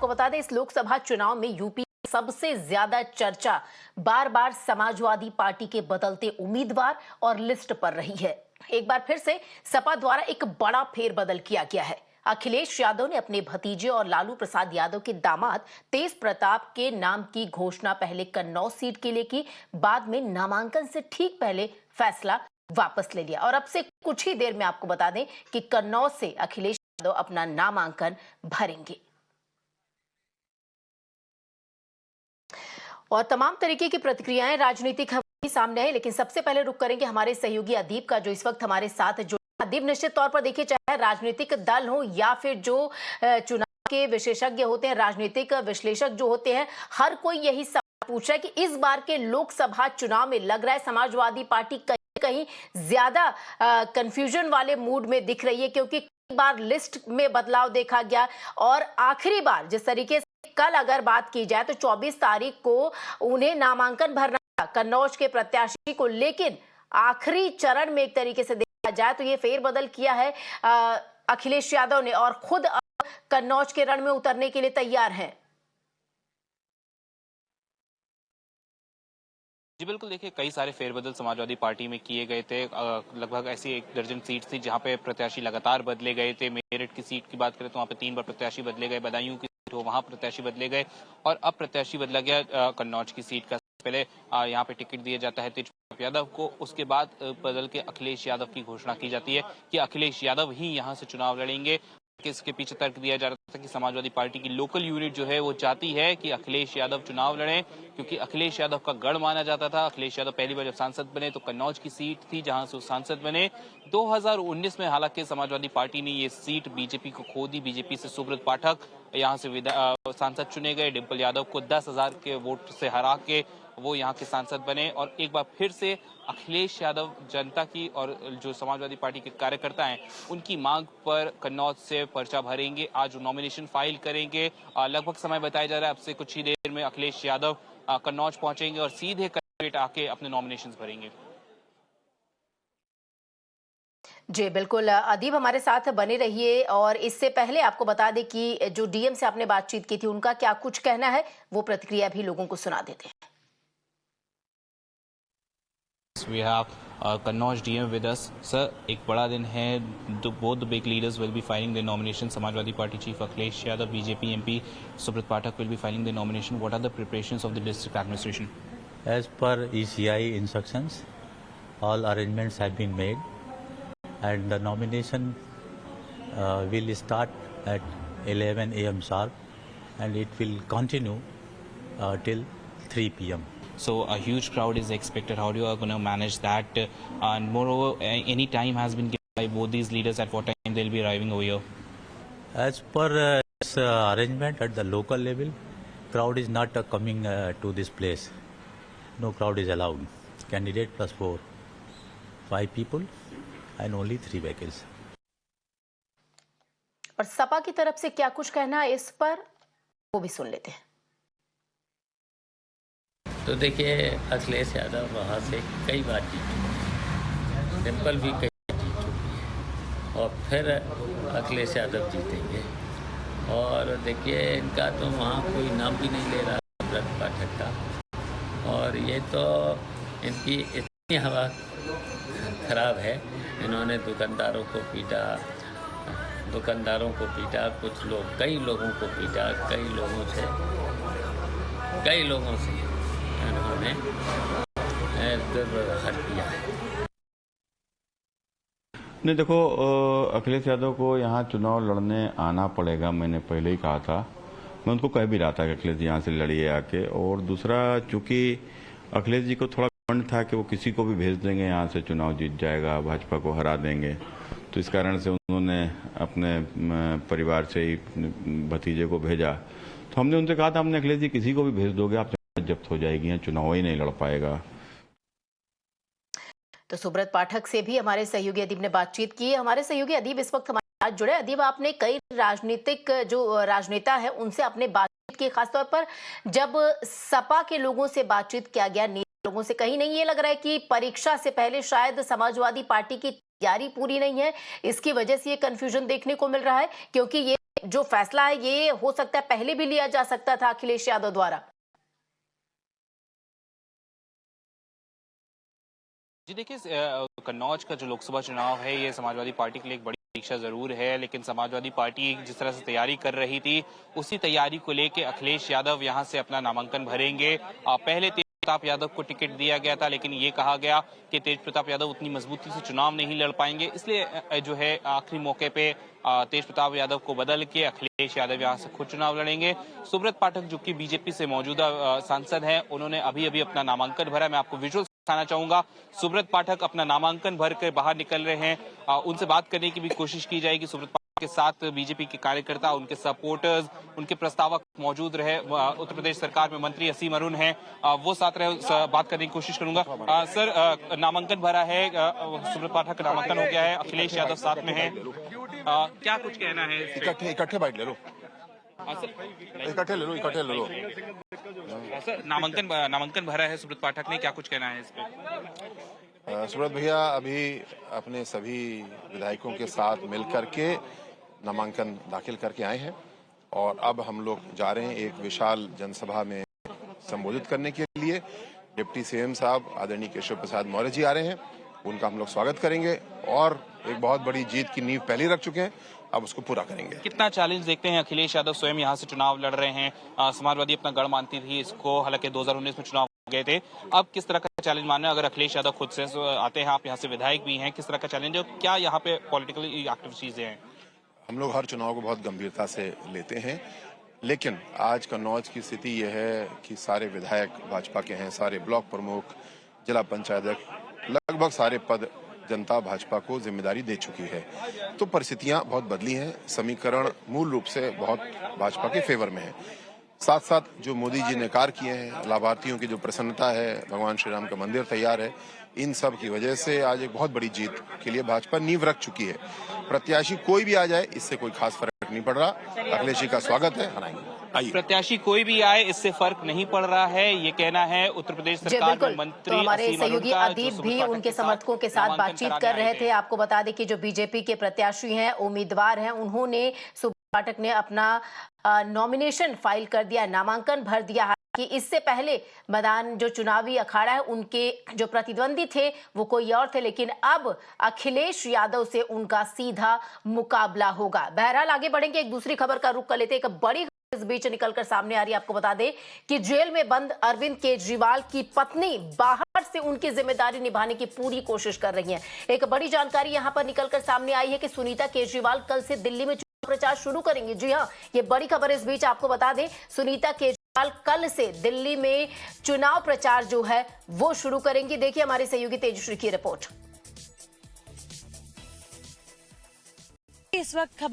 आपको बता दें, इस लोकसभा चुनाव में यूपी सबसे ज्यादा चर्चा बार बार समाजवादी पार्टी के बदलते उम्मीदवार और लिस्ट पर रही है। एक बार फिर से सपा द्वारा एक बड़ा फेरबदल किया गया है। अखिलेश यादव ने अपने भतीजे और लालू प्रसाद यादव के दामाद तेज प्रताप के नाम की घोषणा पहले कन्नौज सीट के लिए की, बाद में नामांकन से ठीक पहले फैसला वापस ले लिया और अब से कुछ ही देर में आपको बता दें कि कन्नौज से अखिलेश यादव अपना नामांकन भरेंगे। और तमाम तरीके की प्रतिक्रियाएं राजनीतिक सामने है, लेकिन सबसे पहले रुक करेंगे हमारे सहयोगी अदीब का, जो इस वक्त हमारे साथ जुड़े। अदीब, निश्चित तौर पर देखिए, चाहे राजनीतिक दल हो या फिर जो चुनाव के विशेषज्ञ होते हैं, राजनीतिक विश्लेषक जो होते हैं, हर कोई यही सवाल पूछ रहा है कि इस बार के लोकसभा चुनाव में लग रहा है समाजवादी पार्टी कहीं ज्यादा कंफ्यूजन वाले मूड में दिख रही है, क्योंकि कई बार लिस्ट में बदलाव देखा गया और आखिरी बार जिस तरीके से कल अगर बात की जाए तो 24 तारीख को उन्हें नामांकन भरना था कन्नौज के प्रत्याशी को, लेकिन आखिरी चरण में एक तरीके से देखा जाए तो ये फेरबदल किया है अखिलेश यादव ने और खुद कन्नौज के रण में उतरने के लिए तैयार हैं। जी बिल्कुल, देखिए कई सारे फेरबदल समाजवादी पार्टी में किए गए थे। लगभग ऐसी 1 दर्जन सीट थी जहां पे प्रत्याशी लगातार बदले गए थे। मेरठ की सीट की बात करें तो वहां पे 3 बार प्रत्याशी बदले गए, बदायूं की सीट हो वहां प्रत्याशी बदले गए और अब प्रत्याशी बदला गया कन्नौज की सीट का। पहले यहाँ पे टिकट दिया जाता है तेज प्रताप यादव को, उसके बाद बदल के अखिलेश यादव की घोषणा की जाती है कि अखिलेश यादव ही यहाँ से चुनाव लड़ेंगे। इसके पीछे तर्क दिया जा रहा था कि समाजवादी पार्टी की लोकल यूनिट जो है वो चाहती है कि अखिलेश यादव चुनाव लड़ें, क्योंकि अखिलेश यादव का गढ़ माना जाता था। अखिलेश यादव पहली बार जब सांसद बने तो कन्नौज की सीट थी जहां से वो सांसद बने। 2019 में हालांकि समाजवादी पार्टी ने ये सीट बीजेपी को खो दी। बीजेपी से सुब्रत पाठक यहाँ से सांसद चुने गए। डिंपल यादव को 10,000 के वोट से हरा के वो यहाँ के सांसद बने और एक बार फिर से अखिलेश यादव जनता की और जो समाजवादी पार्टी के कार्यकर्ता हैं उनकी मांग पर कन्नौज से पर्चा भरेंगे। आज नॉमिनेशन फाइल करेंगे। लगभग समय बताया जा रहा है अब से कुछ ही देर में अखिलेश यादव कन्नौज पहुंचेंगे और सीधे कलेक्ट्रेट आके अपने नॉमिनेशन भरेंगे। जी बिल्कुल, अदीब हमारे साथ बने रहिए और इससे पहले आपको बता दें कि जो डीएम से आपने बातचीत की थी उनका क्या कुछ कहना है, वो प्रतिक्रिया भी लोगों को सुना देते हैं। We have Kannauj DM with us. Sir, एक बड़ा दिन है. Both the big leaders will be filing their nomination. Samajwadi Party Chief Akhilesh Yadav, BJP MP Subrat Pathak will be filing their nomination. What are the preparations of the district administration? As per ECI instructions, all arrangements have been made, and the nomination will start at 11 a.m. sharp, and it will continue till 3 p.m. So a huge crowd is expected. How do you going to manage that? And moreover, any time has been given by both these leaders at what time they'll be arriving over here? As per this arrangement at the local level, crowd is not coming to this place. No crowd is allowed. Candidate plus 4, 5 people and only 3 vehicles. और सपा की तरफ से क्या कुछ कहना है इस पर, वो भी सुन लेते हैं। तो देखिए, अखिलेश यादव वहाँ से कई बार जीत चुके हैं, डिम्पल भी कई बार जीत चुकी है और फिर अखिलेश यादव जीतेंगे। और देखिए, इनका तो वहाँ कोई नाम भी नहीं ले रहा सुब्रत पाठक का, और ये तो इनकी इतनी हवा खराब है। इन्होंने दुकानदारों को पीटा, कुछ लोग कई लोगों को पीटा, कई लोगों से उन्होंने दुर्व्यवहार किया है। नहीं, देखो, अखिलेश यादव को यहाँ चुनाव लड़ने आना पड़ेगा। मैंने पहले ही कहा था, मैं उनको कह भी रहा था कि अखिलेश जी यहाँ से लड़िए आके। और दूसरा, चूंकि अखिलेश जी को थोड़ा घमंड था कि वो किसी को भी भेज देंगे यहाँ से चुनाव जीत जाएगा, भाजपा को हरा देंगे, तो इस कारण से उन्होंने अपने परिवार से ही भतीजे को भेजा। तो हमने उनसे कहा था, हमने अखिलेश जी किसी को भी भेज दोगे आप जब्त हो जाएगी, यहाँ चुनाव ही नहीं लड़ पाएगा। तो सुब्रत पाठक से भी हमारे सहयोगी अदीब ने बातचीत की। हमारे सहयोगी अदीब इस वक्त हमारे साथ जुड़े। अदीब, आपने कई राजनीतिक जो राजनेता है उनसे आपने बातचीत की, खासतौर पर जब सपा के लोगों से बातचीत किया गया, लोगों से, कहीं नहीं ये लग रहा है कि परीक्षा से पहले शायद समाजवादी पार्टी की तैयारी पूरी नहीं है, इसकी वजह से ये कंफ्यूजन देखने को मिल रहा है, क्योंकि ये जो फैसला है ये हो सकता है पहले भी लिया जा सकता था अखिलेश यादव द्वारा। जी देखिए, कन्नौज का जो लोकसभा चुनाव है ये समाजवादी पार्टी के लिए एक बड़ी परीक्षा जरूर है, लेकिन समाजवादी पार्टी जिस तरह से तैयारी कर रही थी उसी तैयारी को लेके अखिलेश यादव यहां से अपना नामांकन भरेंगे। पहले तेज प्रताप यादव को टिकट दिया गया था, लेकिन ये कहा गया कि तेज प्रताप यादव उतनी मजबूती से चुनाव नहीं लड़ पाएंगे, इसलिए जो है आखिरी मौके पे तेज प्रताप यादव को बदल के अखिलेश यादव यहां से खुद चुनाव लड़ेंगे। सुब्रत पाठक जो कि बीजेपी से मौजूदा सांसद हैं, उन्होंने अभी अभी अपना नामांकन भरा। मैं आपको विजुअल दिखाना चाहूंगा। सुब्रत पाठक अपना नामांकन भर कर बाहर निकल रहे हैं। उनसे बात करने की भी कोशिश की जाएगी। सुब्रत पाठक के साथ बीजेपी के कार्यकर्ता, उनके सपोर्टर्स, उनके प्रस्तावक मौजूद रहे। उत्तर प्रदेश सरकार में मंत्री असीम अरुण हैं, वो साथ रहे, बात करने की कोशिश करूंगा। सर, नामांकन भरा है, सुब्रत पाठक का नामांकन हो गया है, अखिलेश यादव साथ में है, क्या कुछ कहना है? इकट्ठे बाइट ले लो, इकट्ठे ले लो। सर, नामांकन भरा है सुब्रत पाठक ने, क्या कुछ कहना है इस पे? सुब्रत भैया अभी अपने सभी विधायकों के साथ मिलकर के नामांकन दाखिल करके आए हैं और अब हम लोग जा रहे हैं एक विशाल जनसभा में संबोधित करने के लिए। डिप्टी सीएम साहब आदरणीय केशव प्रसाद मौर्य जी आ रहे हैं, उनका हम लोग स्वागत करेंगे और एक बहुत बड़ी जीत की नींव पहले रख चुके हैं, अब उसको पूरा करेंगे। कितना चैलेंज देखते हैं? अखिलेश यादव स्वयं यहाँ से चुनाव लड़ रहे हैं, समाजवादी अपना गढ़ मानती थी इसको, हालांकि 2019 में चुनाव गए थे। अब किस तरह का चैलेंज मानना है? अगर अखिलेश यादव खुद से आते हैं, आप यहाँ से विधायक भी हैं, किस तरह का चैलेंज है? क्या यहाँ पे पॉलिटिकली एक्टिव चीजें हैं? हम लोग हर चुनाव को बहुत गंभीरता से लेते हैं, लेकिन आज कन्नौज की स्थिति यह है कि सारे विधायक भाजपा के हैं, सारे ब्लॉक प्रमुख, जिला पंचायत, लगभग सारे पद जनता भाजपा को जिम्मेदारी दे चुकी है। तो परिस्थितियां बहुत बदली हैं, समीकरण मूल रूप से बहुत भाजपा के फेवर में है। साथ साथ जो मोदी जी ने कार्य किए हैं, लाभार्थियों की जो प्रसन्नता है, भगवान श्री राम का मंदिर तैयार है, इन सब की वजह से आज एक बहुत बड़ी जीत के लिए भाजपा नींव रख चुकी है। प्रत्याशी कोई भी आ जाए, इससे कोई खास फर्क नहीं पड़ रहा। अखिलेश जी का स्वागत है, आइए। प्रत्याशी कोई भी आए, इससे फर्क नहीं पड़ रहा है, ये कहना है उत्तर प्रदेश सरकार में मंत्री। तो हमारे असीम अरुण सहयोगी का, अदीप भी उनके समर्थकों के साथ बातचीत कर रहे थे। आपको बता दें कि जो बीजेपी के प्रत्याशी हैं, उम्मीदवार हैं, उन्होंने सुब्रत पाठक ने अपना नॉमिनेशन फाइल कर दिया, नामांकन भर दिया कि इससे पहले मैदान जो चुनावी अखाड़ा है, उनके जो प्रतिद्वंदी थे वो कोई और थे, लेकिन अब अखिलेश यादव से उनका सीधा मुकाबला होगा। बहरहाल आगे बढ़ेंगे, एक दूसरी खबर का रुख कर लेते हैं। एक बड़ी इस बीच निकलकर सामने आ रही है। आपको बता दें कि जेल में बंद अरविंद केजरीवाल की पत्नी बाहर से उनकी जिम्मेदारी निभाने की पूरी कोशिश कर रही हैं। एक बड़ी जानकारी यहां पर निकलकर सामने आई है कि सुनीता केजरीवाल कल से दिल्ली में चुनाव प्रचार शुरू करेंगी। जी हां, ये बड़ी खबर इस बीच आपको बता दें, सुनीता केजरीवाल कल से दिल्ली में चुनाव प्रचार जो है वो शुरू करेंगी। देखिए हमारे सहयोगी तेजश्री की रिपोर्ट। इस वक्त खबर